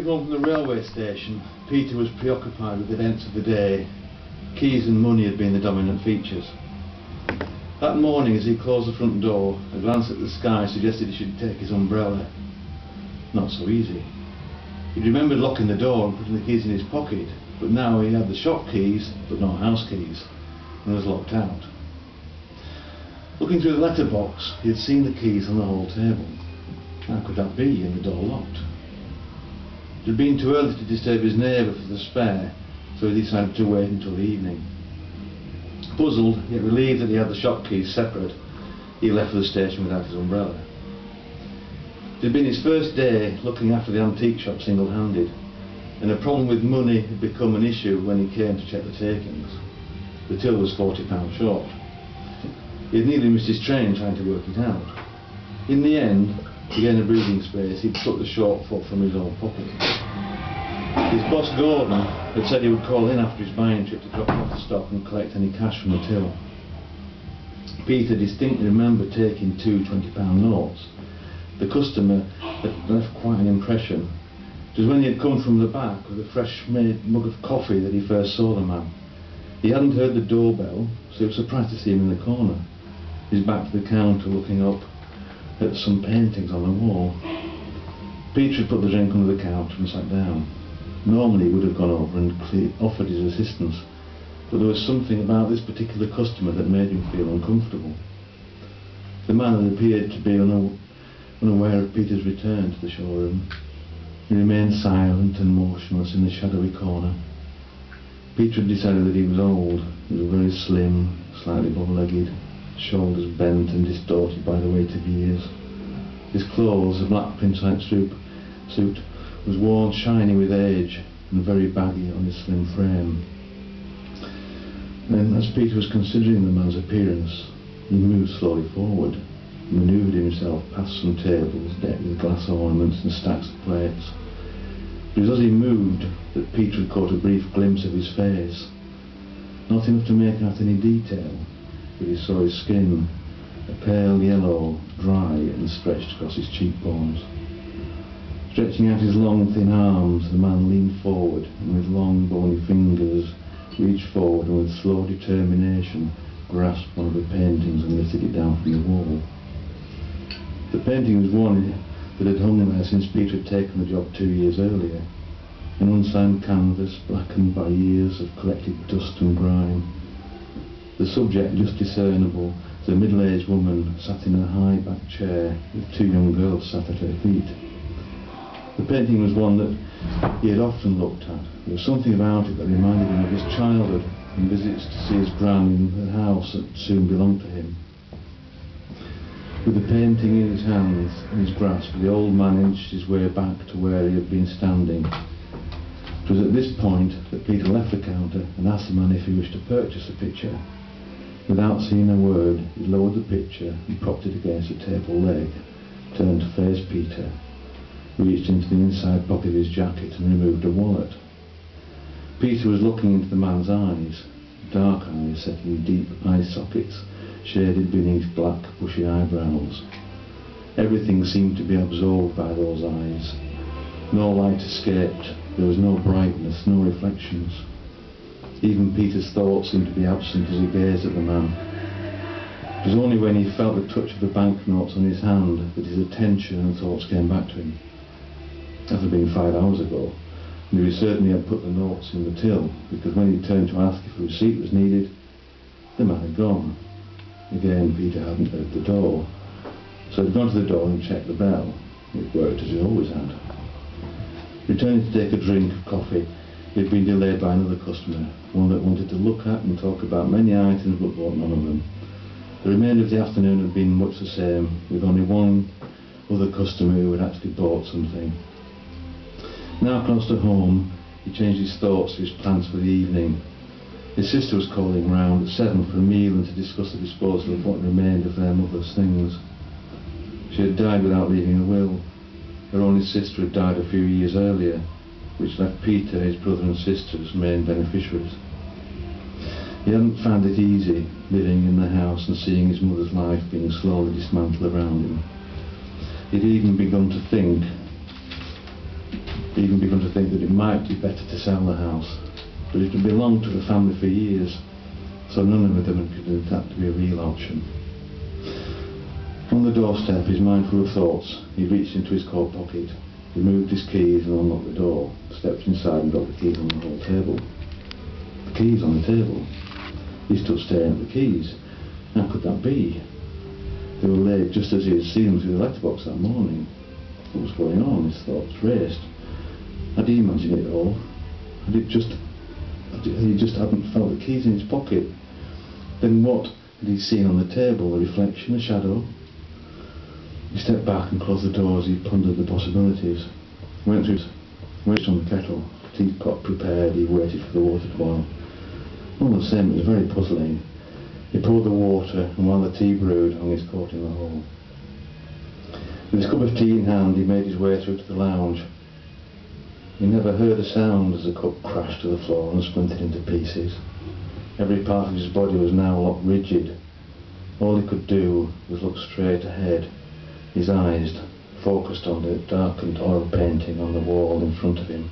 Home from the railway station, Peter was preoccupied with the events of the day. Keys and money had been the dominant features. That morning, as he closed the front door, a glance at the sky suggested he should take his umbrella. Not so easy. He'd remembered locking the door and putting the keys in his pocket, but now he had the shop keys, but no house keys, and was locked out. Looking through the letterbox, he had seen the keys on the hall table. How could that be, and the door locked? It had been too early to disturb his neighbour for the spare, so he decided to wait until the evening. Puzzled, yet relieved that he had the shop keys separate, he left for the station without his umbrella. It had been his first day looking after the antique shop single-handed, and a problem with money had become an issue when he came to check the takings. The till was £40 short. He had nearly missed his train trying to work it out. In the end, to gain a breathing space, he'd took the shortfall from his own pocket. His boss Gordon had said he would call in after his buying trip to drop off the stock and collect any cash from the till. Peter distinctly remembered taking two £20 notes. The customer had left quite an impression. It was when he had come from the back with a fresh-made mug of coffee that he first saw the man. He hadn't heard the doorbell, so he was surprised to see him in the corner, his back to the counter looking up at some paintings on the wall. Peter had put the drink under the counter and sat down. Normally he would have gone over and offered his assistance, but there was something about this particular customer that made him feel uncomfortable. The man had appeared to be unaware of Peter's return to the showroom. He remained silent and motionless in the shadowy corner. Peter had decided that he was old. He was very slim, slightly bow-legged, shoulders bent and distorted by the weight of years. His clothes, a black print-type suit, was worn shiny with age and very baggy on his slim frame. Then, as Peter was considering the man's appearance, he moved slowly forward, manoeuvred himself past some tables decked with glass ornaments and stacks of plates. It was as he moved that Peter had caught a brief glimpse of his face. Not enough to make out any detail, but he saw his skin, a pale yellow, dry and stretched across his cheekbones. Stretching out his long, thin arms, the man leaned forward and with long, bony fingers reached forward and with slow determination grasped one of the paintings and lifted it down from the wall. The painting was one that had hung there since Peter had taken the job 2 years earlier, an unsigned canvas blackened by years of collected dust and grime. The subject just discernible as a middle-aged woman sat in a high-backed chair with two young girls sat at her feet. The painting was one that he had often looked at. There was something about it that reminded him of his childhood and visits to see his gran in the house that soon belonged to him. With the painting in his hands and his grasp, the old man inched his way back to where he had been standing. It was at this point that Peter left the counter and asked the man if he wished to purchase the picture. Without saying a word, he lowered the picture and propped it against a table leg, turned to face Peter, reached into the inside pocket of his jacket and removed a wallet. Peter was looking into the man's eyes, dark eyes set in deep eye sockets, shaded beneath black, bushy eyebrows. Everything seemed to be absorbed by those eyes. No light escaped, there was no brightness, no reflections. Even Peter's thoughts seemed to be absent as he gazed at the man. It was only when he felt the touch of the banknotes on his hand that his attention and thoughts came back to him. That had been 5 hours ago, and he certainly had put the notes in the till, because when he turned to ask if a receipt was needed, the man had gone. Again, Peter hadn't heard the door, so he'd gone to the door and checked the bell. It worked as he always had. Returning to take a drink of coffee, he had been delayed by another customer, one that wanted to look at and talk about many items but bought none of them. The remainder of the afternoon had been much the same, with only one other customer who had actually bought something. Now close to home, he changed his thoughts to his plans for the evening. His sister was calling round at 7 for a meal and to discuss the disposal of what remained of their mother's things. She had died without leaving a will. Her only sister had died a few years earlier, which left Peter, his brother and sister, as main beneficiaries. He hadn't found it easy living in the house and seeing his mother's life being slowly dismantled around him. He'd even begun to think He even begun to think that it might be better to sell the house, but it had belonged to the family for years, so none of them had considered that to be a real option. On the doorstep, his mind full of thoughts, he reached into his coat pocket, removed his keys and unlocked the door, stepped inside and dropped the keys on the hall table. The keys on the table? He stood staring at the keys. How could that be? They were laid just as he had seen them through the letterbox that morning. What was going on? His thoughts raced. Had he imagined it all? Had he just hadn't felt the keys in his pocket? Then what had he seen on the table? A reflection, a shadow? He stepped back and closed the door as he pondered the possibilities. Went on the kettle, teapot prepared, he waited for the water to boil. All the same, it was very puzzling. He poured the water, and while the tea brewed, hung his coat in the hall. With his cup of tea in hand, he made his way through to the lounge. He never heard a sound as the cup crashed to the floor and splintered into pieces. Every part of his body was now locked rigid. All he could do was look straight ahead, his eyes focused on the darkened oil painting on the wall in front of him.